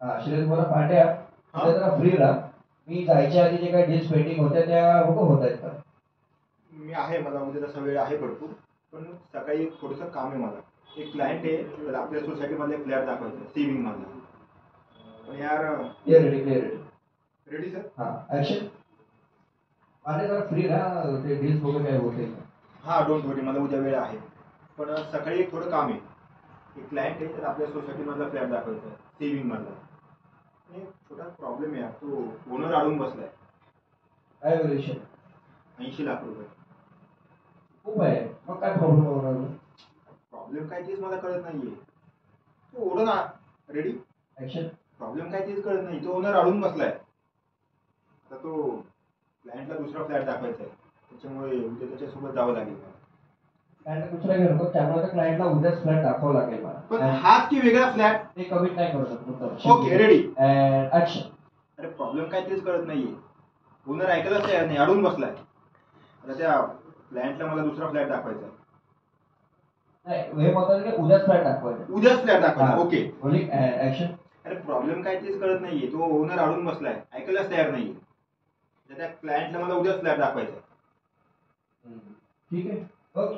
हा श्रीलेश बोला पांड्या, उद्या जरा फ्री राहा. मी जायच्या आधी जे काही डील्स पेंडिंग होत्या त्या बघू होत आहेत का? मी आहे, मला उद्या तसा वेळ आहे भरपूर, पण सकाळी थोडंसं काम आहे मला. एक क्लायंट आहे, तर आपल्या सोसायटीमध्ये एक फ्लॅट दाखवायचा सी विंग मधला. पण यार क्लिअर रेडी. Ready sir? हा ऍक्शन. पांड्या जरा फ्री राहा, ते डील्स बघू काय होते. हा डोंट वरी, मला उद्या वेळ आहे, पण सकाळी एक थोडं काम आहे. एक क्लायंट आहे, तर आपल्या सोसायटीमधला फ्लॅट दाखवायचा सी विंग मधला. एक छोटा प्रॉब्लेम आहे, तो ओनर अडून बसलाय. काय विषय? 80 लाख रुपये. खूप आहे, मग काय प्रॉब्लेम होणार? प्रॉब्लेम काय तेच मला कळत नाहीये. तो ओढ ना. Ready action. प्रॉब्लेम काय तेच कळत नाही, तो ओनर अडून बसलाय. आता तो क्लायंटला दुसरा फ्लॅट दाखवायचा आहे, त्याच्यामुळे उद्या त्याच्यासोबत जावं लागेल मला. क्लायंट दुसरा घेऊ नको, त्यामुळे त्या क्लायंटला उद्याच फ्लॅट दाखवावं लागेल मला. पण हाच की वेगळा फ्लॅट? ते कमिट नाही करू शकतो. Okay ready action. अरे प्रॉब्लेम काय तेच कळत नाहीये, ओनर ऐकायलाच तयार नाही, अडून बसलाय. आता त्या क्लायंटला मला दुसरा फ्लॅट दाखवायचा आहे. नाही हे म्हणतात की उद्याच फ्लॅट दाखवायचा. उद्याच फ्लॅट दाखवायचा. ओके बोली ऍक्शन. अरे प्रॉब्लेम काय तेच कळत नाहीये, तो ओनर अडून बसलाय, ऐकायलाच तयार नाहीये. त्या क्लायंटला मला उद्याच फ्लॅट दाखवायचा. ठीक आहे, ओके.